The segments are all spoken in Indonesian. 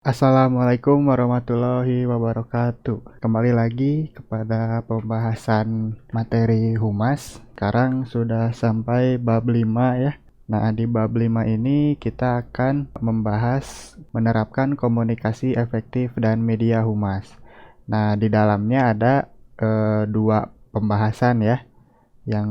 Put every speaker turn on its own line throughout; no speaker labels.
Assalamualaikum warahmatullahi wabarakatuh. Kembali lagi kepada pembahasan materi humas. Sekarang sudah sampai bab 5 ya. Nah, di bab 5 ini kita akan membahas menerapkan komunikasi efektif dan media humas. Nah, di dalamnya ada dua pembahasan ya. Yang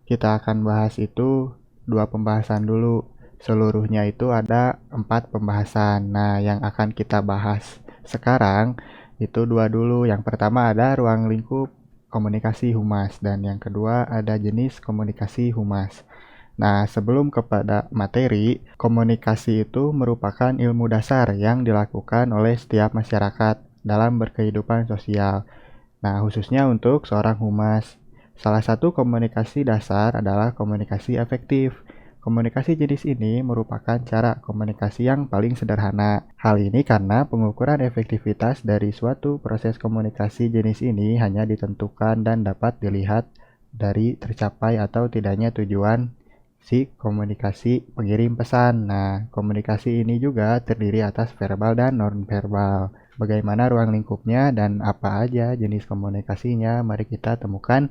kita akan bahas itu dua pembahasan dulu. Seluruhnya itu ada 4 pembahasan. Nah, yang akan kita bahas sekarang itu dua dulu. Yang pertama ada ruang lingkup komunikasi humas dan yang kedua ada jenis komunikasi humas. Nah, sebelum kepada materi, komunikasi itu merupakan ilmu dasar yang dilakukan oleh setiap masyarakat dalam berkehidupan sosial. Nah, khususnya untuk seorang humas. Salah satu komunikasi dasar adalah komunikasi efektif. Komunikasi jenis ini merupakan cara komunikasi yang paling sederhana. Hal ini karena pengukuran efektivitas dari suatu proses komunikasi jenis ini hanya ditentukan dan dapat dilihat dari tercapai atau tidaknya tujuan si komunikasi pengirim pesan. Nah, komunikasi ini juga terdiri atas verbal dan non-verbal. Bagaimana ruang lingkupnya dan apa aja jenis komunikasinya? Mari kita temukan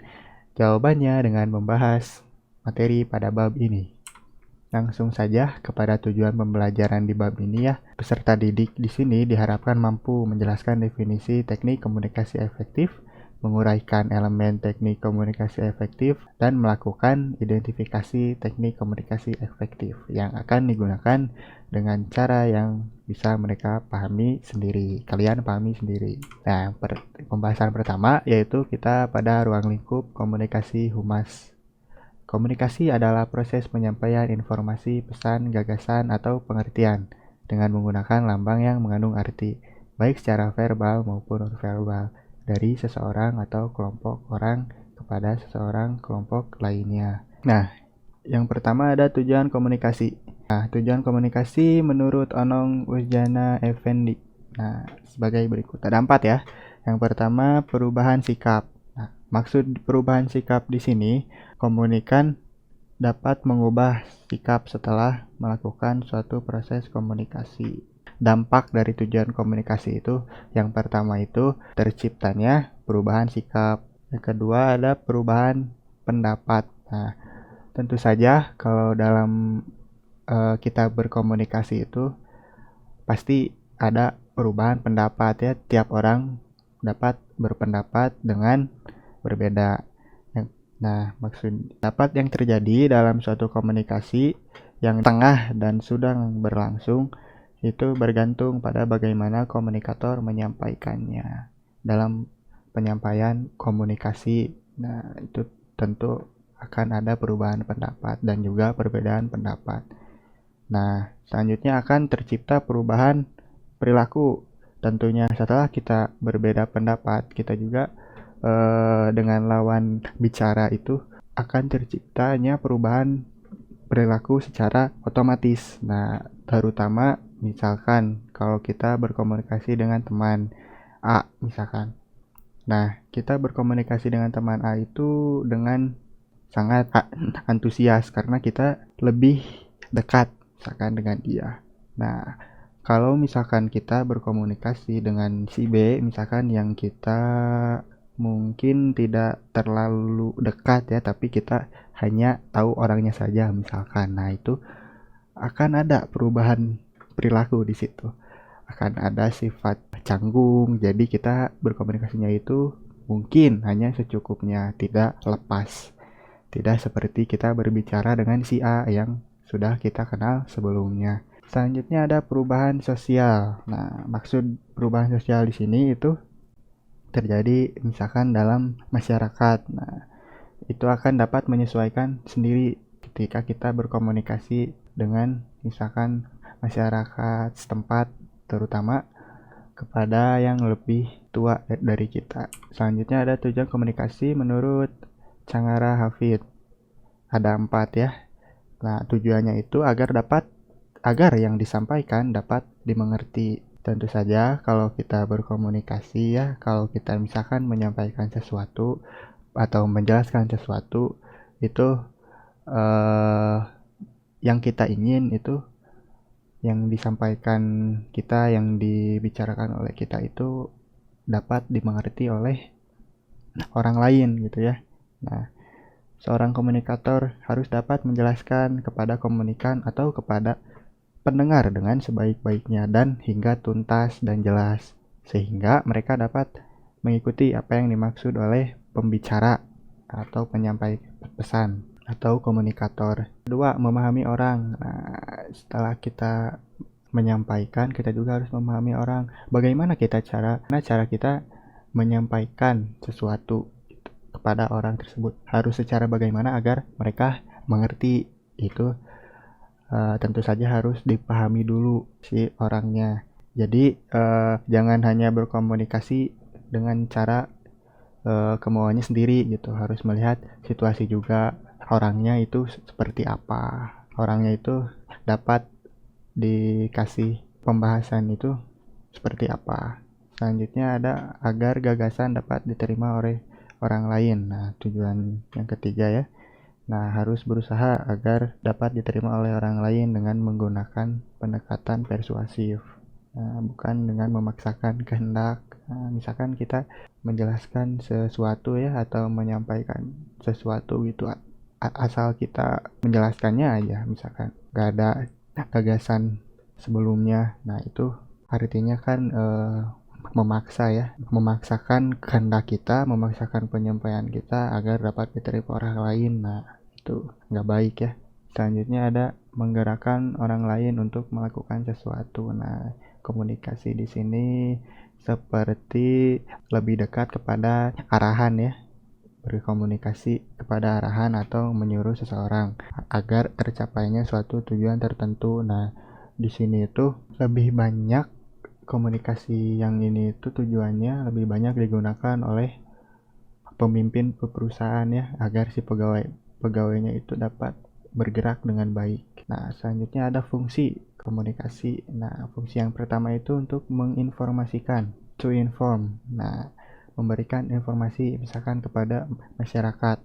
jawabannya dengan membahas materi pada bab ini. Langsung saja kepada tujuan pembelajaran di bab ini ya. Peserta didik di sini diharapkan mampu menjelaskan definisi teknik komunikasi efektif, menguraikan elemen teknik komunikasi efektif, dan melakukan identifikasi teknik komunikasi efektif yang akan digunakan dengan cara yang bisa mereka pahami sendiri. Kalian pahami sendiri. Nah, pembahasan pertama yaitu kita pada ruang lingkup komunikasi humas. Komunikasi adalah proses penyampaian informasi, pesan, gagasan, atau pengertian dengan menggunakan lambang yang mengandung arti, baik secara verbal maupun non-verbal, dari seseorang atau kelompok orang kepada seseorang kelompok lainnya. Nah, yang pertama ada tujuan komunikasi. Nah, tujuan komunikasi menurut Onong Uzjana Effendi. Nah, sebagai berikut. Ada 4 ya. Yang pertama, perubahan sikap. Nah, maksud perubahan sikap di sini, komunikan dapat mengubah sikap setelah melakukan suatu proses komunikasi. Dampak dari tujuan komunikasi itu, yang pertama itu terciptanya perubahan sikap. Yang kedua ada perubahan pendapat. Nah, tentu saja kalau dalam kita berkomunikasi itu pasti ada perubahan pendapat ya. Tiap orang dapat berpendapat dengan berbeda. Nah, maksud dapat yang terjadi dalam suatu komunikasi yang tengah dan sedang berlangsung itu bergantung pada bagaimana komunikator menyampaikannya dalam penyampaian komunikasi. Nah, itu tentu akan ada perubahan pendapat dan juga perbedaan pendapat. Nah, selanjutnya akan tercipta perubahan perilaku. Tentunya setelah kita berbeda pendapat, kita juga dengan lawan bicara itu akan terciptanya perubahan perilaku secara otomatis. Nah, terutama misalkan kalau kita berkomunikasi dengan teman A misalkan. Nah, kita berkomunikasi dengan teman A itu dengan sangat antusias karena kita lebih dekat misalkan dengan dia. Nah, kalau misalkan kita berkomunikasi dengan si B misalkan yang kita mungkin tidak terlalu dekat ya, tapi kita hanya tahu orangnya saja misalkan. Nah, itu akan ada perubahan perilaku di situ. Akan ada sifat canggung. Jadi kita berkomunikasinya itu mungkin hanya secukupnya, tidak lepas. Tidak seperti kita berbicara dengan si A yang sudah kita kenal sebelumnya. Selanjutnya ada perubahan sosial. Nah, maksud perubahan sosial di sini itu terjadi misalkan dalam masyarakat. Nah, itu akan dapat menyesuaikan sendiri ketika kita berkomunikasi dengan misalkan masyarakat setempat, terutama kepada yang lebih tua dari kita. Selanjutnya ada tujuan komunikasi menurut Cangara Hafid. Ada 4 ya. Nah, tujuannya itu agar yang disampaikan dapat dimengerti. Tentu saja kalau kita berkomunikasi ya, kalau kita misalkan menyampaikan sesuatu atau menjelaskan sesuatu itu yang kita ingin itu yang disampaikan kita, yang dibicarakan oleh kita itu dapat dimengerti oleh orang lain gitu ya. Nah, seorang komunikator harus dapat menjelaskan kepada komunikan atau kepada pendengar dengan sebaik-baiknya dan hingga tuntas dan jelas, sehingga mereka dapat mengikuti apa yang dimaksud oleh pembicara atau penyampai pesan atau komunikator. Kedua, memahami orang. Nah, setelah kita menyampaikan, kita juga harus memahami orang. Bagaimana cara kita menyampaikan sesuatu kepada orang tersebut? Harus secara bagaimana agar mereka mengerti itu. Tentu saja harus dipahami dulu si orangnya. Jadi jangan hanya berkomunikasi dengan cara kemauannya sendiri gitu. Harus melihat situasi juga, orangnya itu seperti apa. Orangnya itu dapat dikasih pembahasan itu seperti apa. Selanjutnya ada agar gagasan dapat diterima oleh orang lain. Nah, tujuan yang ketiga ya. Nah, harus berusaha agar dapat diterima oleh orang lain dengan menggunakan pendekatan persuasif. Nah, bukan dengan memaksakan kehendak. Nah, misalkan kita menjelaskan sesuatu ya atau menyampaikan sesuatu gitu, asal kita menjelaskannya aja, misalkan gak ada gagasan sebelumnya. Nah, itu artinya kan memaksa ya, memaksakan kehendak kita, memaksakan penyampaian kita agar dapat diterima orang lain. Nah, itu nggak baik ya. Selanjutnya ada menggerakkan orang lain untuk melakukan sesuatu. Nah, komunikasi di sini seperti lebih dekat kepada arahan ya, berkomunikasi kepada arahan atau menyuruh seseorang agar tercapainya suatu tujuan tertentu. Nah, di sini itu lebih banyak komunikasi yang ini itu tujuannya lebih banyak digunakan oleh pemimpin perusahaan ya, agar si pegawainya itu dapat bergerak dengan baik. Nah, selanjutnya ada fungsi komunikasi. Nah, fungsi yang pertama itu untuk menginformasikan, to inform. Nah, memberikan informasi misalkan kepada masyarakat,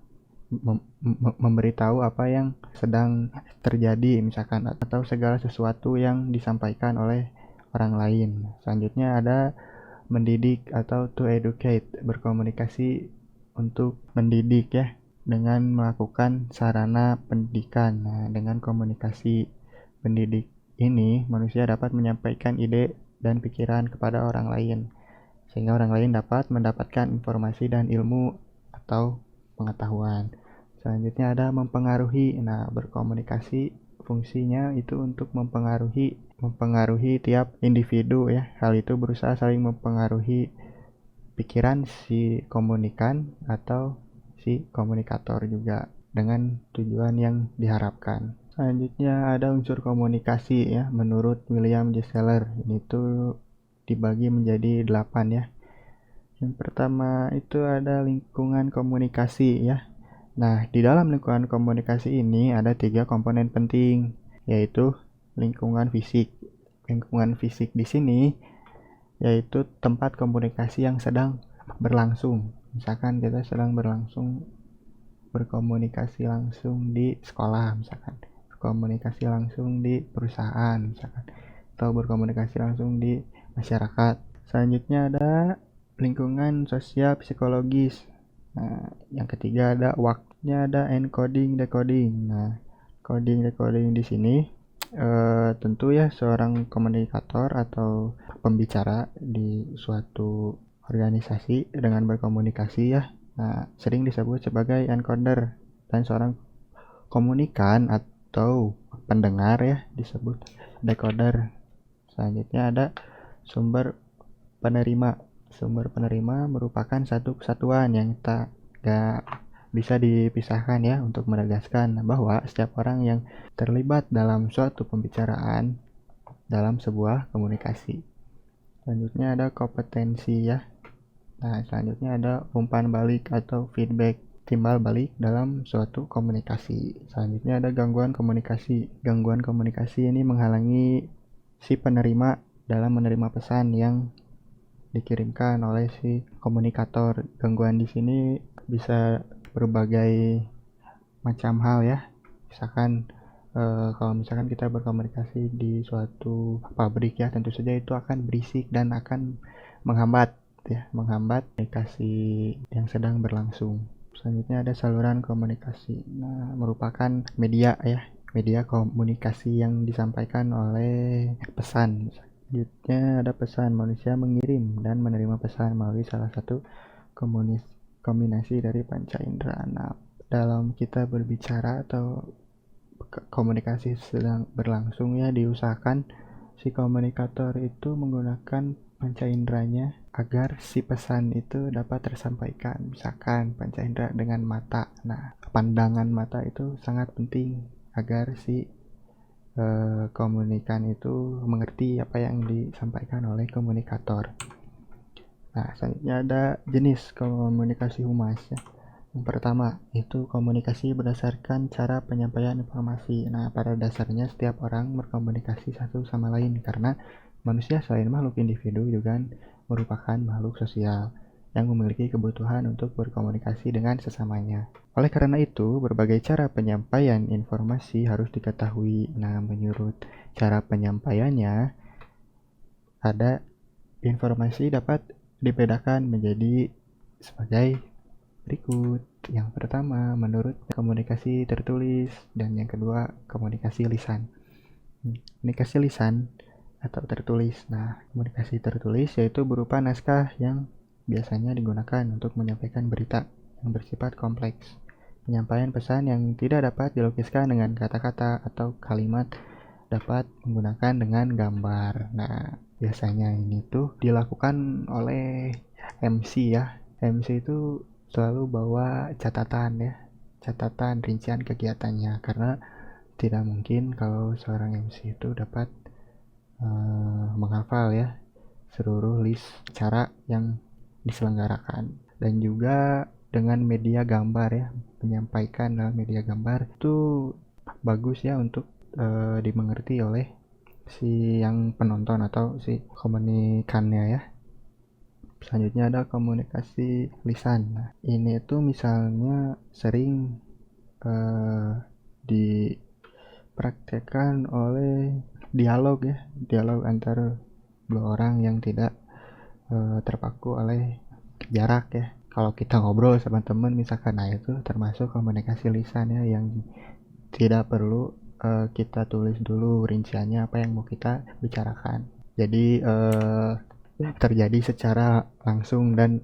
memberitahu apa yang sedang terjadi misalkan, atau segala sesuatu yang disampaikan oleh orang lain. Selanjutnya ada mendidik atau to educate, berkomunikasi untuk mendidik ya, dengan melakukan sarana pendidikan. Nah, dengan komunikasi pendidik ini, manusia dapat menyampaikan ide dan pikiran kepada orang lain, sehingga orang lain dapat mendapatkan informasi dan ilmu atau pengetahuan. Selanjutnya ada mempengaruhi. Nah, berkomunikasi fungsinya itu untuk mempengaruhi tiap individu ya. Hal itu berusaha saling mempengaruhi pikiran si komunikan atau si komunikator juga dengan tujuan yang diharapkan. Selanjutnya ada unsur komunikasi ya. Menurut William J. Seller, ini tuh dibagi menjadi 8 ya. Yang pertama itu ada lingkungan komunikasi ya. Nah, di dalam lingkungan komunikasi ini ada 3 komponen penting, yaitu lingkungan fisik. Lingkungan fisik di sini yaitu tempat komunikasi yang sedang berlangsung. Misalkan kita sedang berkomunikasi langsung di sekolah, misalkan berkomunikasi langsung di perusahaan, misalkan, atau berkomunikasi langsung di masyarakat. Selanjutnya ada lingkungan sosial psikologis. Nah, yang ketiga ada waktunya, ada encoding decoding. Nah, coding decoding di sini tentu ya, seorang komunikator atau pembicara di suatu organisasi dengan berkomunikasi ya. Nah, sering disebut sebagai encoder, dan seorang komunikan atau pendengar ya disebut decoder. Selanjutnya ada sumber penerima. Sumber penerima merupakan satu kesatuan yang tak bisa dipisahkan ya, untuk menegaskan bahwa setiap orang yang terlibat dalam suatu pembicaraan dalam sebuah komunikasi. Selanjutnya ada kompetensi ya. Nah, selanjutnya ada umpan balik atau feedback, timbal balik dalam suatu komunikasi. Selanjutnya ada gangguan komunikasi. Gangguan komunikasi ini menghalangi si penerima dalam menerima pesan yang dikirimkan oleh si komunikator. Gangguan di sini bisa berbagai macam hal ya. Misalkan Kalau misalkan kita berkomunikasi di suatu pabrik ya, tentu saja itu akan berisik dan akan menghambat komunikasi yang sedang berlangsung. Selanjutnya ada saluran komunikasi. Nah, merupakan media komunikasi yang disampaikan oleh pesan. Selanjutnya ada pesan. Manusia mengirim dan menerima pesan melalui salah satu kombinasi dari panca indera. Nah, dalam kita berbicara atau komunikasi sedang berlangsung ya, diusahakan si komunikator itu menggunakan panca inderanya agar si pesan itu dapat tersampaikan. Misalkan panca indera dengan mata. Nah, pandangan mata itu sangat penting agar si komunikan itu mengerti apa yang disampaikan oleh komunikator. Nah, selanjutnya ada jenis komunikasi humas ya. Yang pertama itu komunikasi berdasarkan cara penyampaian informasi. Nah, pada dasarnya setiap orang berkomunikasi satu sama lain karena manusia selain makhluk individu juga merupakan makhluk sosial yang memiliki kebutuhan untuk berkomunikasi dengan sesamanya. Oleh karena itu, berbagai cara penyampaian informasi harus diketahui. Nah, menurut cara penyampaiannya, ada informasi dapat dibedakan menjadi sebagai berikut. Yang pertama, menurut komunikasi tertulis, dan yang kedua, komunikasi lisan. Komunikasi lisan atau tertulis. Nah, komunikasi tertulis yaitu berupa naskah yang biasanya digunakan untuk menyampaikan berita yang bersifat kompleks. Penyampaian pesan yang tidak dapat dilukiskan dengan kata-kata atau kalimat dapat menggunakan dengan gambar. Nah, biasanya ini tuh dilakukan oleh MC ya. MC itu selalu bawa catatan rincian kegiatannya, karena tidak mungkin kalau seorang MC itu dapat menghafal ya seluruh list cara yang diselenggarakan. Dan juga dengan media gambar ya, menyampaikan dalam media gambar itu bagus ya untuk dimengerti oleh si yang penonton atau si komunikannya ya. Selanjutnya ada komunikasi lisan. Nah, ini itu misalnya sering dipraktekkan oleh dialog antara dua orang yang tidak terpaku oleh jarak ya. Kalau kita ngobrol sama teman misalkan, nah itu termasuk komunikasi lisan ya, yang tidak perlu kita tulis dulu rinciannya apa yang mau kita bicarakan. Jadi terjadi secara langsung dan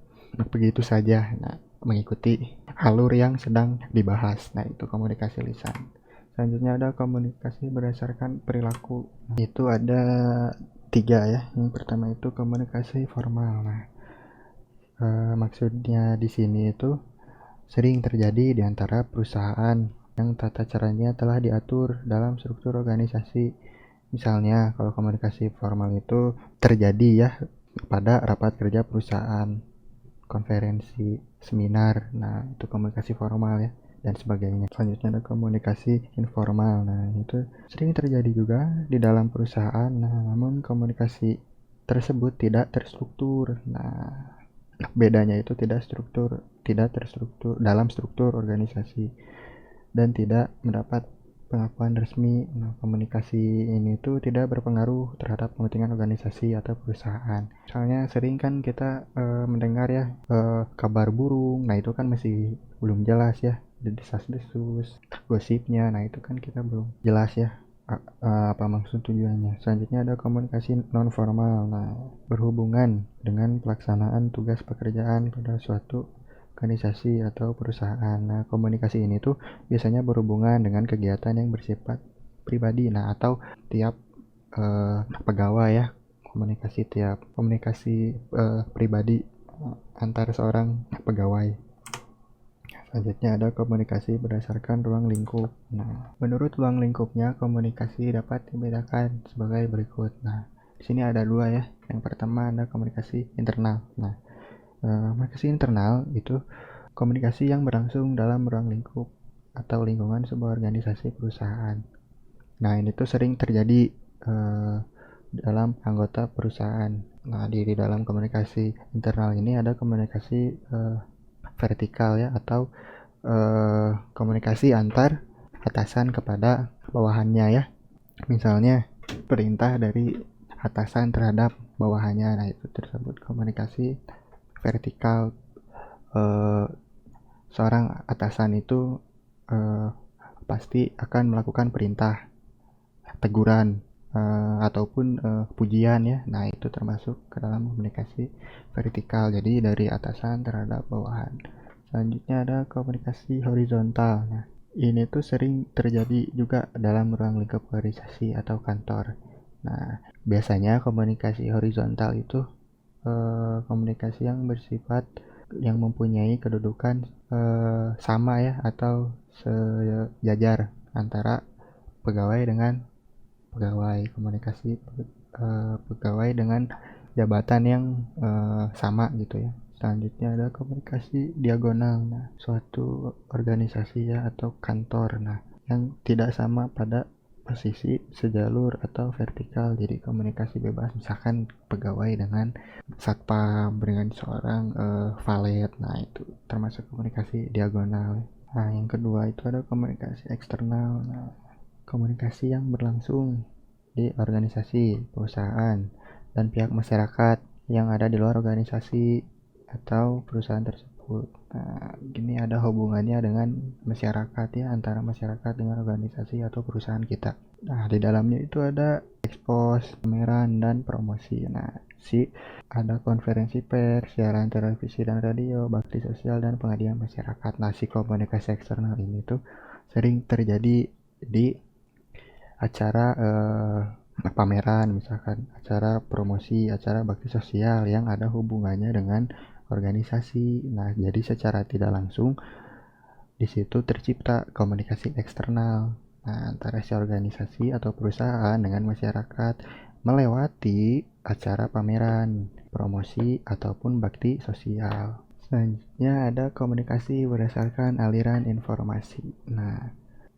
begitu saja. Nah, mengikuti alur yang sedang dibahas. Nah, itu komunikasi lisan. Selanjutnya ada komunikasi berdasarkan perilaku. Itu ada 3 ya. Yang pertama itu komunikasi formal. Nah, maksudnya di sini itu sering terjadi di antara perusahaan yang tata caranya telah diatur dalam struktur organisasi. Misalnya kalau komunikasi formal itu terjadi ya pada rapat kerja perusahaan, konferensi, seminar. Nah, itu komunikasi formal ya, dan sebagainya. Selanjutnya ada komunikasi informal. Nah, itu sering terjadi juga di dalam perusahaan. Nah, namun komunikasi tersebut tidak terstruktur. Nah, bedanya itu tidak terstruktur dalam struktur organisasi dan tidak mendapat pengakuan resmi. Nah, komunikasi ini tuh tidak berpengaruh terhadap kepentingan organisasi atau perusahaan. Misalnya sering kan kita mendengar ya kabar burung. Nah, itu kan masih belum jelas ya, desas-desus, gosipnya. Nah, itu kan kita belum jelas ya apa maksud tujuannya. Selanjutnya ada komunikasi non formal. Nah, berhubungan dengan pelaksanaan tugas pekerjaan pada suatu organisasi atau perusahaan. Nah, komunikasi ini tuh biasanya berhubungan dengan kegiatan yang bersifat pribadi. Nah, atau tiap pegawai ya, komunikasi pribadi antar seorang pegawai. Selanjutnya ada komunikasi berdasarkan ruang lingkup. Nah, menurut ruang lingkupnya komunikasi dapat dibedakan sebagai berikut. Nah, di sini ada 2 ya. Yang pertama ada komunikasi internal. Nah, komunikasi internal itu komunikasi yang berlangsung dalam ruang lingkup atau lingkungan sebuah organisasi perusahaan. Nah, ini tuh sering terjadi dalam anggota perusahaan. Nah, di dalam komunikasi internal ini ada komunikasi vertikal ya, atau komunikasi antar atasan kepada bawahannya ya. Misalnya perintah dari atasan terhadap bawahannya. Nah, itu tersebut komunikasi vertikal. Seorang atasan itu pasti akan melakukan perintah, teguran, ataupun pujian ya. Nah, itu termasuk ke dalam komunikasi vertikal. Jadi dari atasan terhadap bawahan. Selanjutnya ada komunikasi horizontal. Nah, ini tuh sering terjadi juga dalam ruang lingkup organisasi atau kantor. Nah, biasanya komunikasi horizontal itu komunikasi yang bersifat yang mempunyai kedudukan sama ya atau sejajar antara pegawai dengan pegawai. Komunikasi pegawai dengan jabatan yang sama gitu ya. Selanjutnya ada komunikasi diagonal. Nah, suatu organisasi ya atau kantor yang tidak sama pada posisi sejalur atau vertikal. Jadi komunikasi bebas, misalkan pegawai dengan satpam, dengan seorang valet. Nah, itu termasuk komunikasi diagonal. Nah, yang kedua itu ada komunikasi eksternal. Nah, komunikasi yang berlangsung di organisasi, perusahaan, dan pihak masyarakat yang ada di luar organisasi atau perusahaan tersebut. Nah, gini ada hubungannya dengan masyarakat ya, antara masyarakat dengan organisasi atau perusahaan kita. Nah, di dalamnya itu ada ekspos, pameran, dan promosi. Nah, ada konferensi pers, siaran televisi dan radio, bakti sosial, dan pengabdian masyarakat. Nah, komunikasi eksternal ini tuh sering terjadi di acara pameran, misalkan acara promosi, acara bakti sosial yang ada hubungannya dengan organisasi. Nah, jadi secara tidak langsung di situ tercipta komunikasi eksternal antara si organisasi atau perusahaan dengan masyarakat melewati acara pameran, promosi, ataupun bakti sosial. Selanjutnya ada komunikasi berdasarkan aliran informasi. Nah,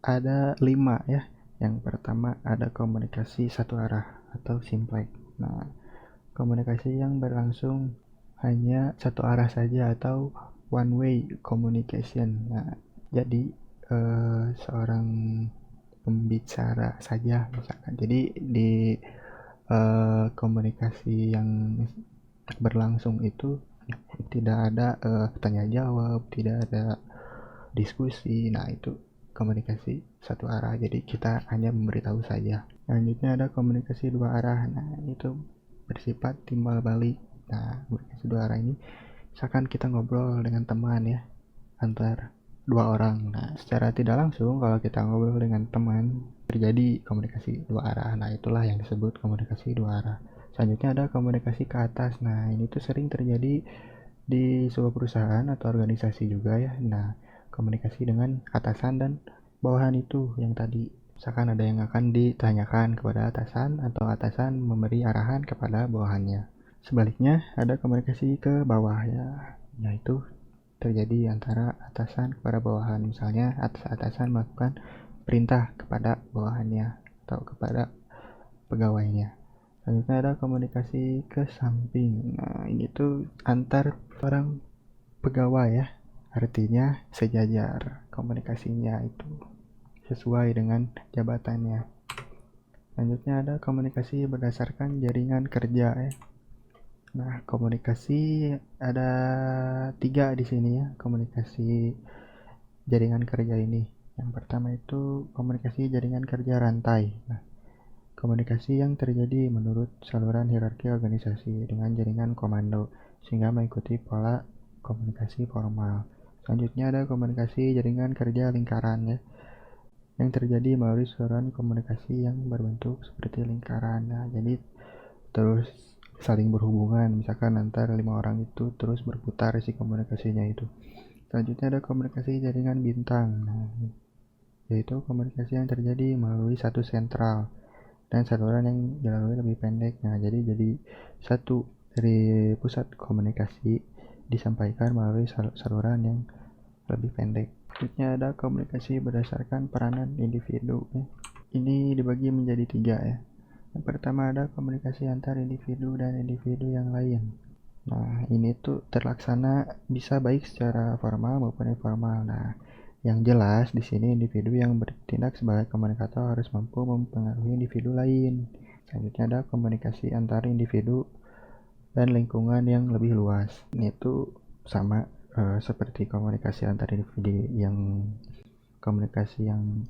ada 5 ya. Yang pertama ada komunikasi satu arah atau simplex. Nah, komunikasi yang berlangsung hanya satu arah saja atau one way communication. Nah, jadi seorang pembicara saja misalkan. Jadi di komunikasi yang berlangsung itu tidak ada tanya jawab, tidak ada diskusi. Nah, itu komunikasi satu arah, jadi kita hanya memberitahu saja. Selanjutnya ada komunikasi dua arah. Nah, itu bersifat timbal balik. Nah, komunikasi dua arah ini misalkan kita ngobrol dengan teman ya, antar dua orang. Nah, secara tidak langsung kalau kita ngobrol dengan teman terjadi komunikasi dua arah. Nah, itulah yang disebut komunikasi dua arah. Selanjutnya ada komunikasi ke atas. Nah, ini tuh sering terjadi di sebuah perusahaan atau organisasi juga ya. Nah, komunikasi dengan atasan dan bawahan itu yang tadi. Misalkan ada yang akan ditanyakan kepada atasan atau atasan memberi arahan kepada bawahannya. Sebaliknya ada komunikasi ke bawah ya, yaitu terjadi antara atasan kepada bawahan. Misalnya atasan melakukan perintah kepada bawahannya atau kepada pegawainya. Selanjutnya ada komunikasi ke samping. Nah, ini tuh antar orang pegawai ya. Artinya sejajar komunikasinya itu sesuai dengan jabatannya. Selanjutnya ada komunikasi berdasarkan jaringan kerja ya. Nah, komunikasi ada 3 di sini ya, komunikasi jaringan kerja ini. Yang pertama itu komunikasi jaringan kerja rantai. Nah, komunikasi yang terjadi menurut saluran hierarki organisasi dengan jaringan komando sehingga mengikuti pola komunikasi formal. Selanjutnya ada komunikasi jaringan kerja lingkaran ya, yang terjadi melalui saluran komunikasi yang berbentuk seperti lingkaran. Nah, jadi terus saling berhubungan, misalkan antara 5 orang itu terus berputar si komunikasinya itu. Selanjutnya ada komunikasi jaringan bintang. Nah, yaitu komunikasi yang terjadi melalui satu sentral dan saluran yang dilalui lebih pendek. Nah, jadi satu dari pusat komunikasi disampaikan melalui saluran yang lebih pendek. Selanjutnya ada komunikasi berdasarkan peranan individu ya. Ini dibagi menjadi 3 ya. Yang pertama ada komunikasi antar individu dan individu yang lain. Nah, ini tuh terlaksana bisa baik secara formal maupun informal. Nah, Yang jelas di sini individu yang bertindak sebagai komunikator harus mampu mempengaruhi individu lain. Selanjutnya ada komunikasi antar individu dan lingkungan yang lebih luas. Ini tuh sama seperti komunikasi antar individu yang komunikasi yang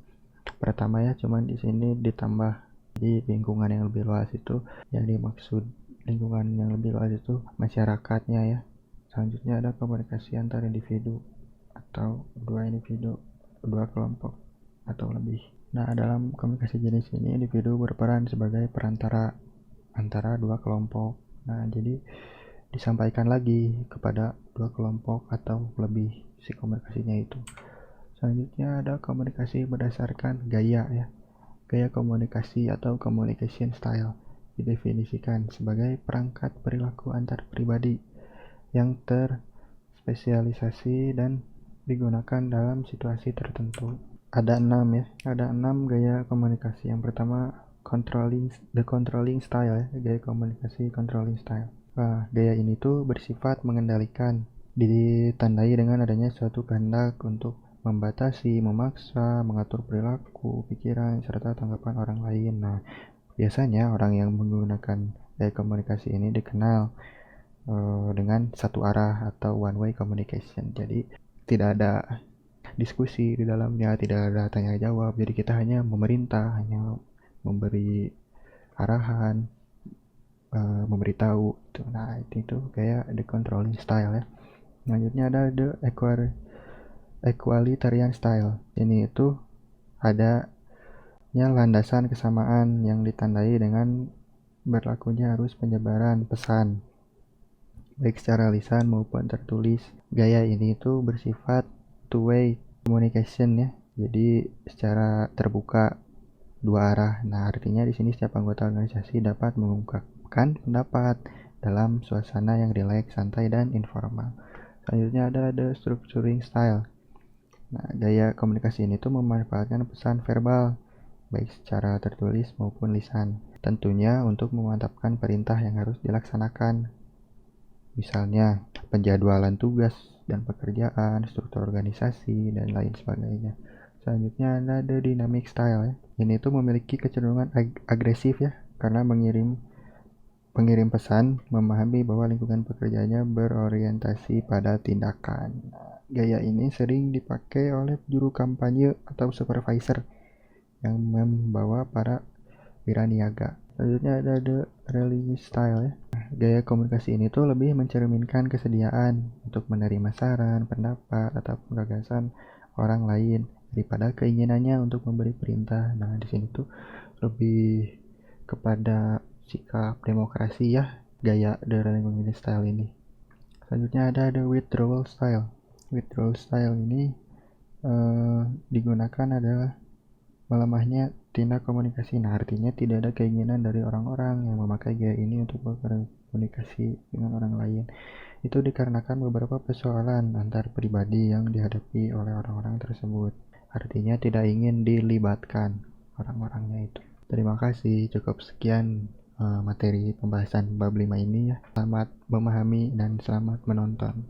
pertama ya, cuman di sini ditambah di lingkungan yang lebih luas. Itu yang dimaksud lingkungan yang lebih luas itu masyarakatnya ya. Selanjutnya ada komunikasi antar individu atau individu, dua kelompok atau lebih. Nah, dalam komunikasi jenis ini individu berperan sebagai perantara antara dua kelompok. Nah, jadi disampaikan lagi kepada dua kelompok atau lebih si komunikasinya itu. Selanjutnya ada komunikasi berdasarkan gaya ya. Gaya komunikasi atau communication style didefinisikan sebagai perangkat perilaku antar pribadi yang terspesialisasi dan digunakan dalam situasi tertentu. Ada 6 ya, ada 6 gaya komunikasi. Yang pertama controlling style ya, gaya komunikasi controlling style. Nah, gaya ini tuh bersifat mengendalikan, ditandai dengan adanya suatu kehendak untuk membatasi, memaksa, mengatur perilaku, pikiran, serta tanggapan orang lain. Nah, biasanya orang yang menggunakan gaya komunikasi ini dikenal dengan satu arah atau one way communication. Jadi tidak ada diskusi di dalamnya, tidak ada tanya jawab. Jadi kita hanya memerintah, hanya memberi arahan, memberitahu. Nah, itu kayak the controlling style ya. Selanjutnya ada the equalitarian style. Ini itu adanya landasan kesamaan yang ditandai dengan berlakunya arus penyebaran pesan baik secara lisan maupun tertulis. Gaya ini itu bersifat two-way communication ya. Jadi secara terbuka dua arah. Nah, artinya di sini setiap anggota organisasi dapat mengungkapkan pendapat dalam suasana yang rileks, santai, dan informal. Selanjutnya ada the structuring style. Nah, gaya komunikasi ini tuh memanfaatkan pesan verbal baik secara tertulis maupun lisan. Tentunya untuk memantapkan perintah yang harus dilaksanakan. Misalnya penjadwalan tugas dan pekerjaan, struktur organisasi, dan lain sebagainya. Selanjutnya ada the dynamic style ya. Ini tuh memiliki kecenderungan agresif ya, karena pengirim pesan memahami bahwa lingkungan pekerjaannya berorientasi pada tindakan. Nah, gaya ini sering dipakai oleh juru kampanye atau supervisor yang membawa para wiraniaga. Selanjutnya ada the rally style ya. Gaya komunikasi ini tuh lebih mencerminkan kesediaan untuk menerima saran, pendapat, atau gagasan orang lain daripada keinginannya untuk memberi perintah. Nah, di sini tuh lebih kepada sikap demokrasi ya, gaya the rally style ini. Selanjutnya ada the withdrawal style. Withdrawal style ini digunakan adalah melemahnya tindak komunikasi. Nah, artinya tidak ada keinginan dari orang-orang yang memakai gaya ini untuk berkomunikasi dengan orang lain. Itu dikarenakan beberapa persoalan antar pribadi yang dihadapi oleh orang-orang tersebut. Artinya tidak ingin dilibatkan orang-orangnya itu. Terima kasih, cukup sekian materi pembahasan bab 5 ini ya. Selamat memahami dan selamat menonton.